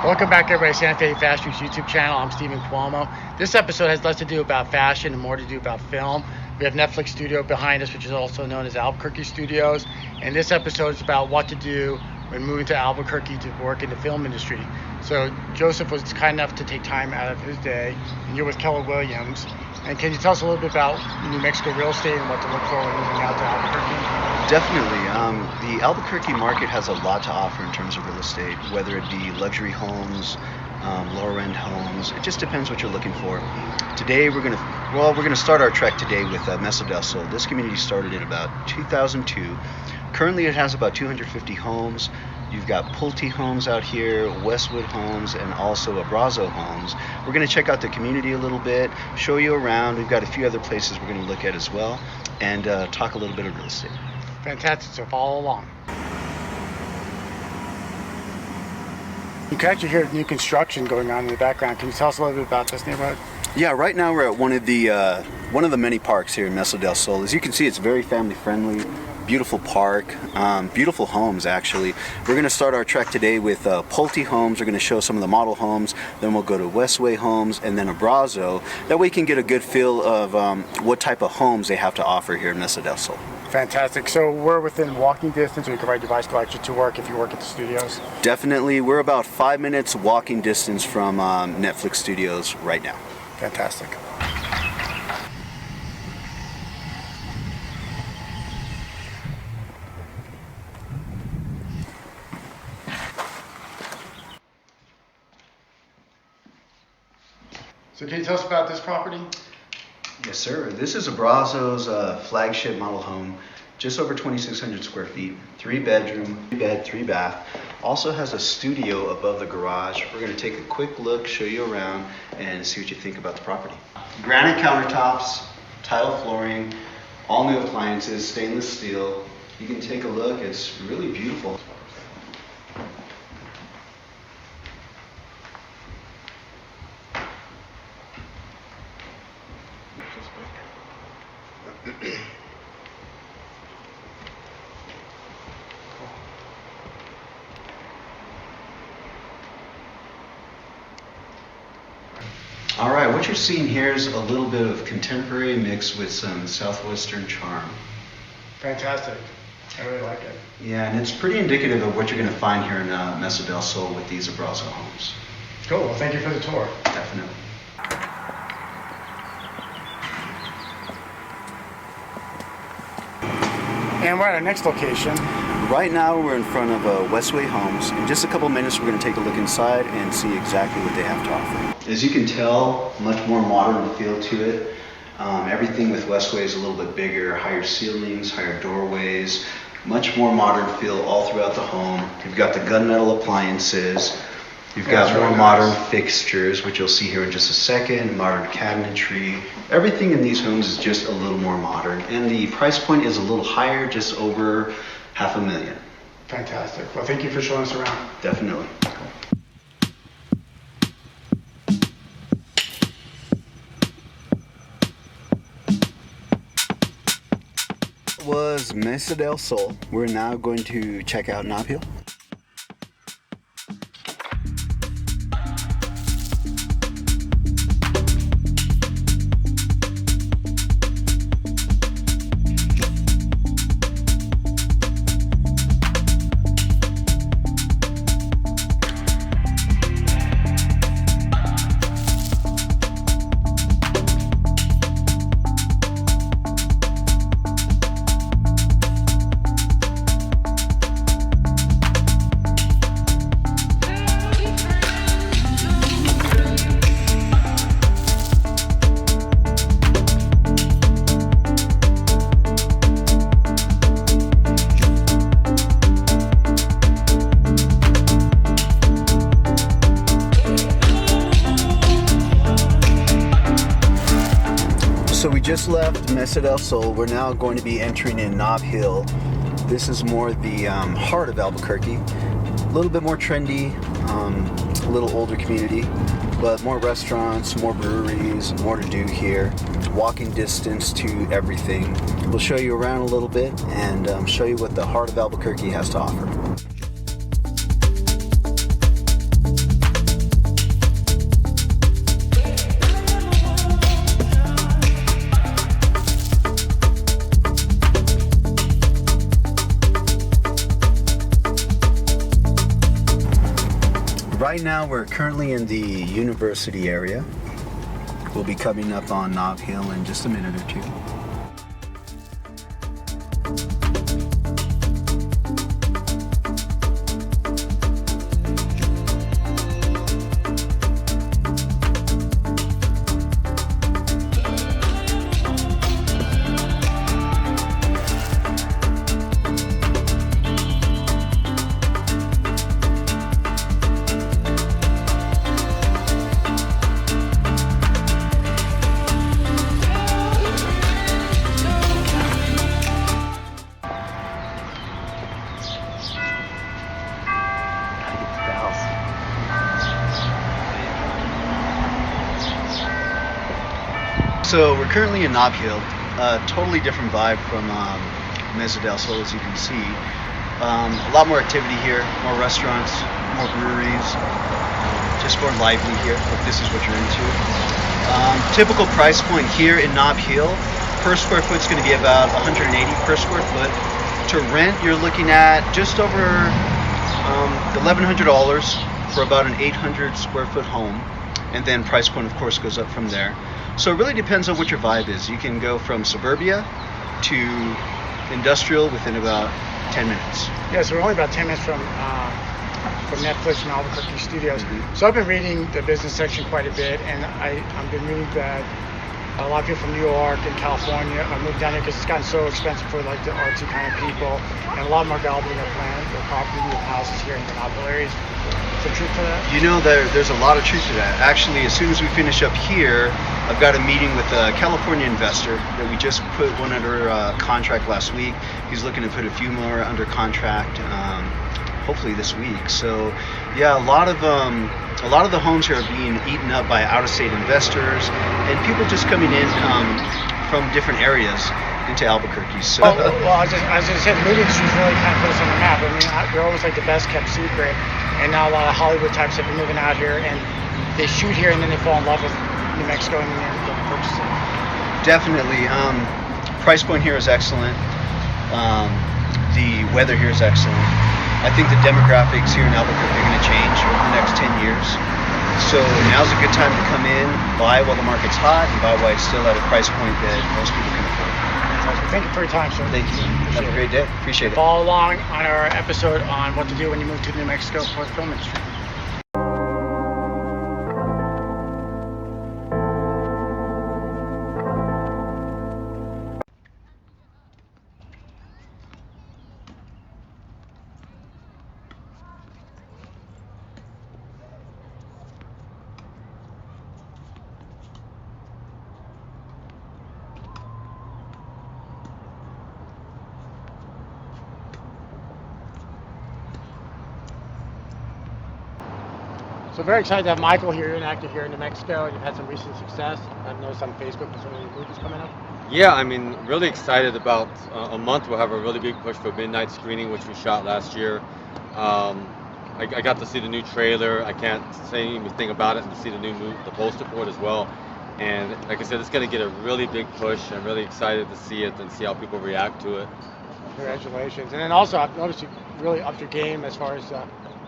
Welcome back, everybody, to Santa Fe Fashion Week's YouTube channel. I'm Stephen Cuomo. This episode has less to do about fashion and more to do about film. We have Netflix Studio behind us, which is also known as Albuquerque Studios. And this episode is about what to do when moving to Albuquerque to work in the film industry. So Joseph was kind enough to take time out of his day, and you're with Keller Williams. And can you tell us a little bit about New Mexico real estate and what to look for when moving out to Albuquerque? Definitely. The Albuquerque market has a lot to offer in terms of real estate, whether it be luxury homes, lower-end homes. It just depends what you're looking for. Today we're gonna start our trek today with Mesa del Sol. This community started in about 2002. Currently, it has about 250 homes. You've got Pulte Homes out here, Westwood Homes, and also Abrazo Homes. We're going to check out the community a little bit, show you around. We've got a few other places we're going to look at as well, and talk a little bit of real estate. Fantastic, so follow along. You can actually hear new construction going on in the background. Can you tell us a little bit about this neighborhood? Yeah, right now we're at one of the many parks here in Mesa del Sol. As you can see, it's very family friendly. Beautiful park, beautiful homes actually. We're going to start our trek today with Pulte Homes. We're going to show some of the model homes, then we'll go to Westway Homes and then Abrazo. That way you can get a good feel of what type of homes they have to offer here in Mesa del Sol. Fantastic. So we're within walking distance, or you can ride your bicycle actually to work if you work at the studios? Definitely. We're about 5 minutes walking distance from Netflix Studios right now. Fantastic. So can you tell us about this property? Yes, sir. This is Abrazo's flagship model home, just over 2,600 square feet, 3-bedroom, 3-bed, 3-bath. Also has a studio above the garage. We're going to take a quick look, show you around, and see what you think about the property. Granite countertops, tile flooring, all new appliances, stainless steel. You can take a look. It's really beautiful. All right, what you're seeing here is a little bit of contemporary mixed with some southwestern charm. Fantastic. I really like it. Yeah, and it's pretty indicative of what you're going to find here in Mesa del Sol with these Abrazo homes. Cool. Well, thank you for the tour. Definitely. And we're at our next location. Right now we're in front of Westway Homes. In just a couple minutes we're going to take a look inside and see exactly what they have to offer. As you can tell, much more modern feel to it. Everything with Westway is a little bit bigger, higher ceilings, higher doorways, much more modern feel all throughout the home. You've got the gunmetal appliances. You've got more modern fixtures, which you'll see here in just a second, modern cabinetry. Everything in these homes is just a little more modern. And the price point is a little higher, just over $500,000. Fantastic. Well, thank you for showing us around. Definitely. Was Mesa del Sol. We're now going to check out Nob Hill. So we just left Mesa del Sol. We're now going to be entering in Nob Hill. This is more the heart of Albuquerque. A little bit more trendy, a little older community, but more restaurants, more breweries, more to do here. Walking distance to everything. We'll show you around a little bit and show you what the heart of Albuquerque has to offer. Right now we're currently in the university area. We'll be coming up on Nob Hill in just a minute or two. So we're currently in Nob Hill, a totally different vibe from Mesa del Sol, as you can see. A lot more activity here, more restaurants, more breweries, just more lively here, if this is what you're into. Typical price point here in Nob Hill, per square foot is going to be about $180 per square foot. To rent, you're looking at just over $1,100 for about an 800 square foot home. And then price point, of course, goes up from there. So it really depends on what your vibe is. You can go from suburbia to industrial within about 10 minutes. Yeah, so we're only about 10 minutes from Netflix and Albuquerque Studios. So I've been reading the business section quite a bit, and I've been reading that a lot of people from New York and California are moving down here because it's gotten so expensive for like the artsy kind of people, and a lot of them are gobbling up land or property with houses here in the Nob Hill areas. Is there truth to that? You know, there's a lot of truth to that. Actually, as soon as we finish up here, I've got a meeting with a California investor that we just put one under contract last week. He's looking to put a few more under contract, hopefully this week. So, yeah, a lot of the homes here are being eaten up by out-of-state investors and people just coming in from different areas into Albuquerque. So, well, as I said, the movie industry's really kind of put us on the map. I mean, we're almost like the best kept secret, and now a lot of Hollywood types have been moving out here, and they shoot here, and then they fall in love with New Mexico, and then they purchase it. Definitely. Price point here is excellent. The weather here is excellent. I think the demographics here in Albuquerque are going to change over the next 10 years. So now's a good time to come in, buy while the market's hot, and buy while it's still at a price point that most people can afford. Thank you for your time, sir. Thank you. Have a great day. Appreciate it. Follow along on our episode on what to do when you move to New Mexico for the film industry. So very excited to have Michael here. You're an actor here in New Mexico, and you've had some recent success. I've noticed on Facebook there's some new movies coming up. Yeah, I mean, really excited about a month. We'll have a really big push for midnight screening, which we shot last year. I got to see the new trailer. I can't say anything about it and see the poster for it as well. And like I said, it's going to get a really big push. I'm really excited to see it and see how people react to it. Congratulations. And then also, I've noticed you really upped your game as far as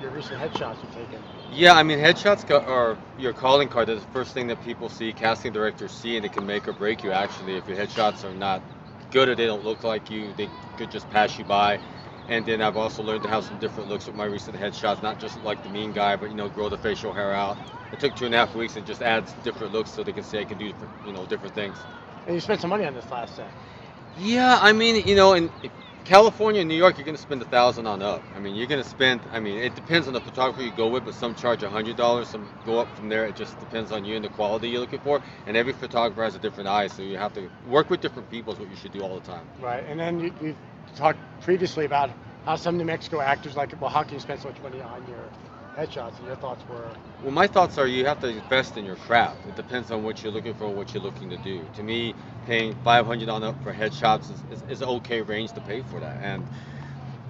your recent headshots you've taken. Yeah, I mean, headshots are your calling card. That's the first thing that people see, casting directors see, and it can make or break you, actually. If your headshots are not good or they don't look like you, they could just pass you by. And then I've also learned to have some different looks with my recent headshots, not just like the mean guy, but, grow the facial hair out. It took 2.5 weeks and just adds different looks so they can say I can do, different things. And you spent some money on this last set. Yeah, I mean, in California and New York, you're going to spend $1,000 on up. I mean, you're going to spend, it depends on the photographer you go with, but some charge $100, some go up from there. It just depends on you and the quality you're looking for. And every photographer has a different eye, so you have to work with different people is what you should do all the time. Right, and then you talked previously about how some New Mexico actors how can you spend so much money on your headshots, and your thoughts were? Well, my thoughts are you have to invest in your craft. It depends on what you're looking for and what you're looking to do. To me, paying $500 on up for headshots is an okay range to pay for that. And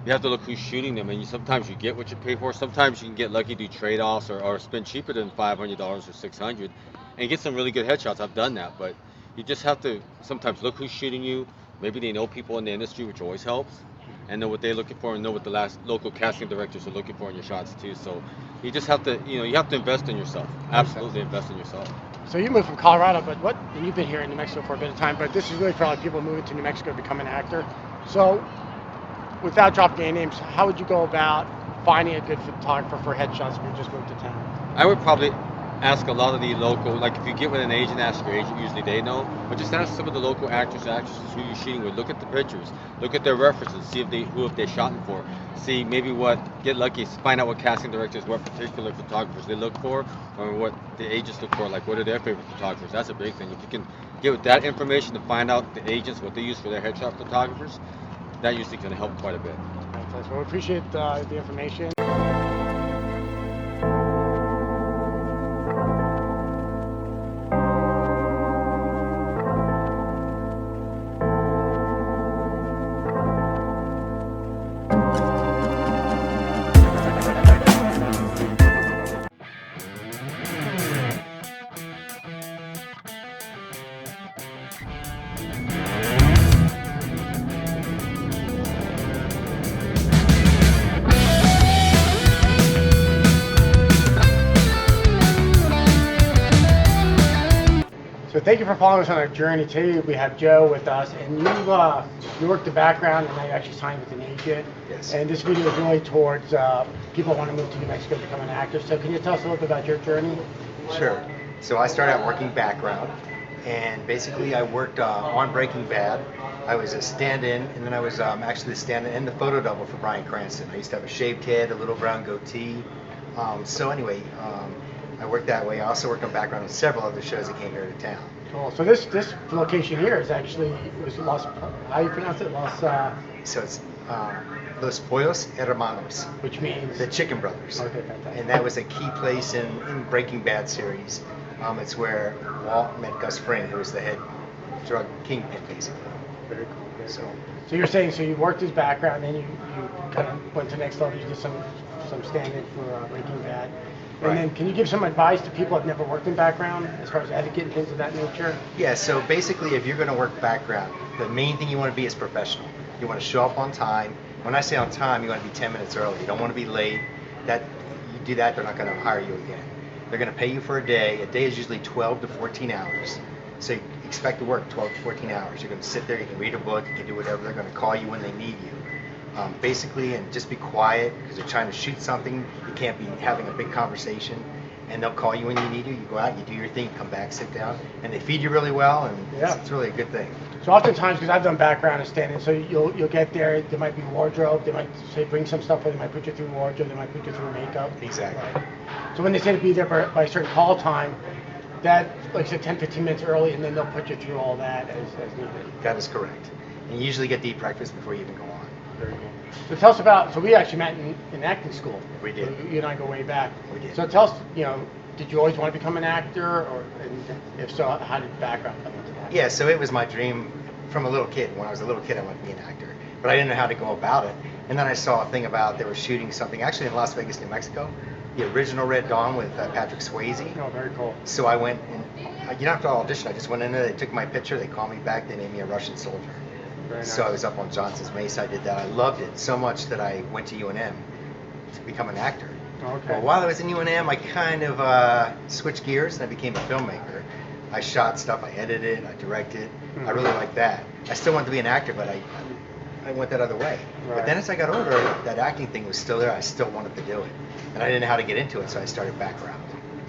you have to look who's shooting them, and sometimes you get what you pay for. Sometimes you can get lucky, do trade-offs, or spend cheaper than $500 or $600 and get some really good headshots. I've done that, but you just have to sometimes look who's shooting you. Maybe they know people in the industry, which always helps. and know what they're looking for and know what the local casting directors are looking for in your shots too. So you just have to, you have to invest in yourself. Absolutely invest in yourself. So you moved from Colorado, but and you've been here in New Mexico for a bit of time, but this is really for like people moving to New Mexico to become an actor. So without dropping any names, how would you go about finding a good photographer for headshots if you just moved to town? I would probably ask a lot of the local, like if you get with an agent, ask your agent, usually they know, but just ask some of the local actors and actresses who you're shooting with. Look at the pictures, look at their references, see who they're shooting for, see maybe get lucky, find out what casting directors, what particular photographers they look for, or what the agents look for, like what are their favorite photographers. That's a big thing. If you can get with that information to find out the agents, what they use for their headshot photographers, that usually can help quite a bit. Well, we appreciate the information. So thank you for following us on our journey. Today we have Joe with us, and you worked the background, and now you actually signed with an agent. Yes. And this video is really towards people who want to move to New Mexico to become an actor. So can you tell us a little bit about your journey? Sure. So I started out working background, and basically I worked on Breaking Bad. I was a stand-in, and then I was actually the stand-in and the photo double for Bryan Cranston. I used to have a shaved head, a little brown goatee. So anyway, I worked that way. I also worked on background on several other shows that came here to town. Cool. So this location here is actually Los. How do you pronounce it? So it's Los Pollos Hermanos, Which means the Chicken Brothers. Okay, fantastic. And that was a key place in Breaking Bad series. It's where Walt met Gus Fring, who was the head drug kingpin, basically. Very cool. So you're saying you worked his background, then you kind of went to the next level. You did some stand-in for Breaking Bad. And Right. then can you give some advice to people who have never worked in background as far as etiquette and things of that nature? Yeah, so basically if you're going to work background, the main thing you want to be is professional. You want to show up on time. When I say on time, you want to be 10 minutes early. You don't want to be late. You do that, they're not going to hire you again. They're going to pay you for a day. A day is usually 12 to 14 hours. So you expect to work 12 to 14 hours. You're going to sit there, you can read a book, you can do whatever. They're going to call you when they need you. Basically, and just be quiet because they're trying to shoot something. You can't be having a big conversation, and they'll call you when you need you. You go out, you do your thing, you come back, sit down, and they feed you really well, and it's really a good thing. So oftentimes, because I've done background and stand-in, so you'll get there. There might be wardrobe. They might say bring some stuff, or they might put you through wardrobe. They might put you through makeup. Exactly. Right. So when they say to be there by a certain call time, that like I said, 10, 15 minutes early, and then they'll put you through all that as needed. That is correct. And you usually get to eat breakfast before you even go on. Very cool. So tell us about, so we actually met in acting school. We did. So you and I go way back. We did. So tell us, did you always want to become an actor, and if so, how did background come into that? Yeah, so it was my dream from a little kid. When I was a little kid, I wanted to be an actor, but I didn't know how to go about it. And then I saw a thing about they were shooting something actually in Las Vegas, New Mexico, the original Red Dawn with Patrick Swayze. Oh, very cool. So I went, and you don't have to audition. I just went in there. They took my picture. They called me back. They named me a Russian soldier. Very nice. So I was up on Johnson's Mesa. I did that. I loved it so much that I went to UNM to become an actor. Okay. Well, while I was in UNM, I kind of switched gears and I became a filmmaker. I shot stuff. I edited. I directed. Mm-hmm. I really liked that. I still wanted to be an actor, but I went that other way. Right. But then as I got older, that acting thing was still there. I still wanted to do it. And I didn't know how to get into it, so I started background.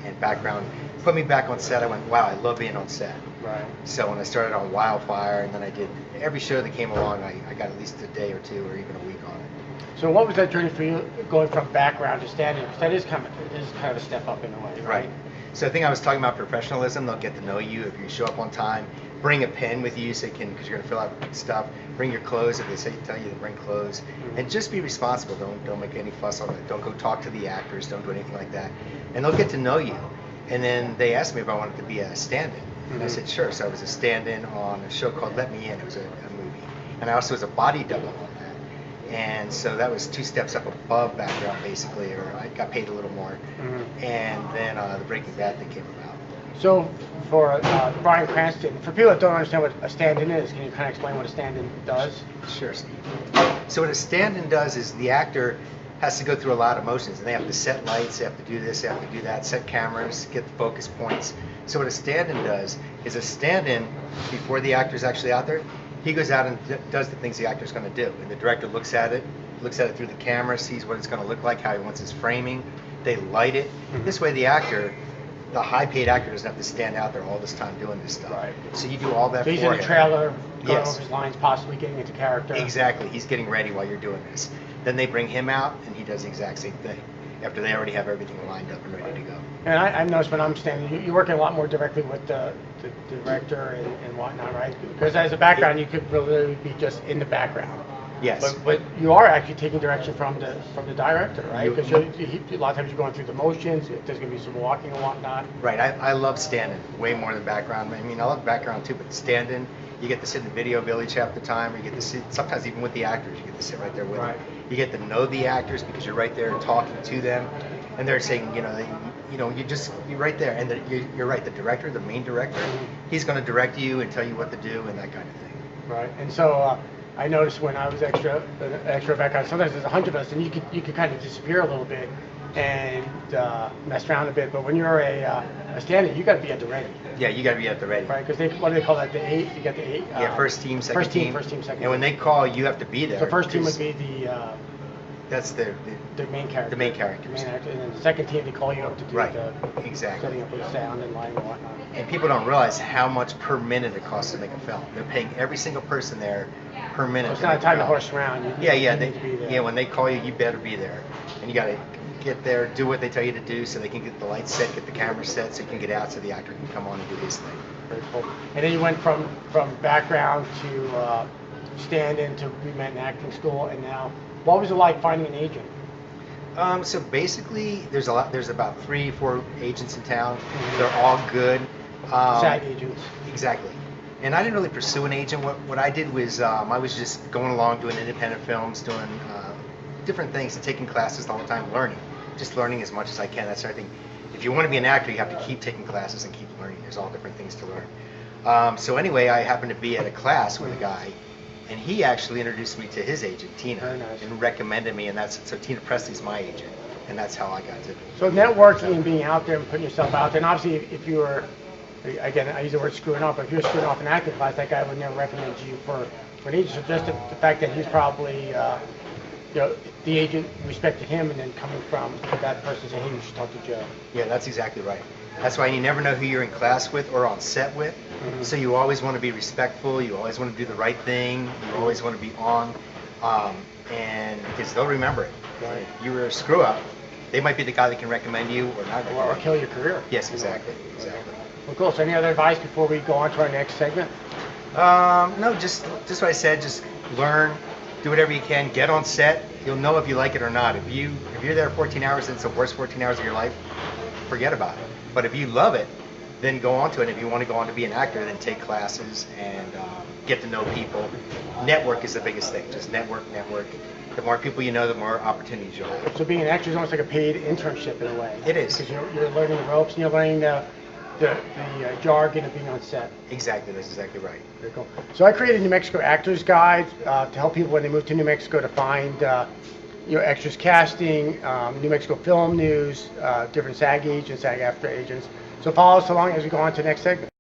And background put me back on set. I went, wow, I love being on set. Right. So when I started on Wildfire, and then I did every show that came along, I got at least a day or two or even a week on it. So what was that journey for you, going from background to stand-in? Because that is kind of a step up in a way, right? So the thing I was talking about, professionalism, they'll get to know you if you show up on time. Bring a pen with you so you can, because you're going to fill out stuff. Bring your clothes if they tell you to bring clothes. Mm-hmm. And just be responsible. Don't make any fuss on it. Don't go talk to the actors. Don't do anything like that. And they'll get to know you. And then they asked me if I wanted to be a stand-in. Mm-hmm. And I said, sure. So I was a stand-in on a show called Let Me In. It was a movie. And I also was a body double on that. And so that was 2 steps up above background, basically, or I got paid a little more. Mm-hmm. And then the Breaking Bad thing came about. So for Bryan Cranston, for people that don't understand what a stand-in is, can you kind of explain what a stand-in does? Sure, Steve. So what a stand-in does is the actor has to go through a lot of motions, and they have to set lights, they have to do this, they have to do that, set cameras, get the focus points. So what a stand-in does is a stand-in, before the actor's actually out there, he goes out and does the things the actor's going to do, and the director looks at it through the camera, sees what it's going to look like, how he wants his framing. They light it. This way, the actor, the high-paid actor, doesn't have to stand out there all this time doing this stuff. Right. So you do all that. So he's for in the him. trailer, going Yes. over his lines, possibly getting into character. Exactly. He's getting ready while you're doing this. Then they bring him out, and he does the exact same thing after they already have everything lined up and ready to go. And I've noticed when I'm standing, you're working a lot more directly with the director and whatnot, right? Because as a background, you could really be just in the background. Yes. But you are actually taking direction from the director, right? Because a lot of times you're going through the motions. If there's going to be some walking and whatnot. Right. I love stand-in way more than background. I mean, I love background too, but stand-in, you get to sit in the video village half the time, or you get to sit, sometimes even with the actors, you get to sit right there with Right. them. You get to know the actors because you're right there talking to them, and they're saying, you're right there, and you're right. The director, the main director, he's going to direct you and tell you what to do and that kind of thing. Right. And so I noticed when I was extra background, sometimes there's 100 of us, and you could kind of disappear a little bit and mess around a bit. But when you're a stand-in, you got to be at the ready. Yeah, you got to be at the ready. Right, because what do they call that? The 8. You got the 8. Yeah, first team, second team. First team, second. And when they call, you have to be there. The first team would 'cause be the that's the main character. The main characters. The main actor, and then the second team they call you up to do Right, the exactly. setting up of the sound and lighting and whatnot. And people don't realize how much per minute it costs to make a film. They're paying every single person there per minute. So it's to not make a time to film. horse around. Yeah, you they, need to be there. yeah. When they call you, you better be there, and you got to get there, do what they tell you to do, so they can get the lights set, get the camera set, so you can get out, so the actor can come on and do his thing. Very cool. And then you went from background to stand-in to we met in acting school, and now, what was it like finding an agent? So basically, there's about 3-4 agents in town. They're all good. SAG agents. Exactly. And I didn't really pursue an agent. What I did was I was just going along doing independent films, doing different things, and taking classes all the time, learning. Just learning as much as I can, that sort of thing. If you want to be an actor, you have to keep taking classes and keep learning. There's all different things to learn. So anyway, I happened to be at a class with a guy, and he actually introduced me to his agent, Tina, Very nice. and recommended me, and so Tina Presley's my agent, and that's how I got to. So networking and being out there and putting yourself out there, and obviously if you were, again, I use the word screwing up, but if you're screwing off an acting class, that guy would never recommend you for an agent. So just the fact that he's probably, the agent respected him, and then coming from that person saying, hey, you should talk to Joe. Yeah, that's exactly right. That's why you never know who you're in class with or on set with. Mm-hmm. So you always want to be respectful. You always want to do the right thing. You always want to be on, and because they'll remember it. Right. If you were a screw up, they might be the guy that can recommend you or not. Or kill your career. Yes, exactly. Well, cool. So any other advice before we go on to our next segment? No, just what I said. Just learn, do whatever you can. Get on set. You'll know if you like it or not. If you're there 14 hours and it's the worst 14 hours of your life, forget about it. But if you love it, then go on to it. If you want to go on to be an actor, then take classes and get to know people. Network is the biggest thing. Just network. The more people you know, the more opportunities you'll have. So being an actor is almost like a paid internship in a way. It is. Because you're learning the ropes and you're learning the jargon of being on set. Exactly, that's exactly right. Very cool. So I created a New Mexico Actors Guide to help people when they move to New Mexico to find extras casting, New Mexico film news, different SAG agents, SAG AFTRA agents. So follow us along as we go on to the next segment.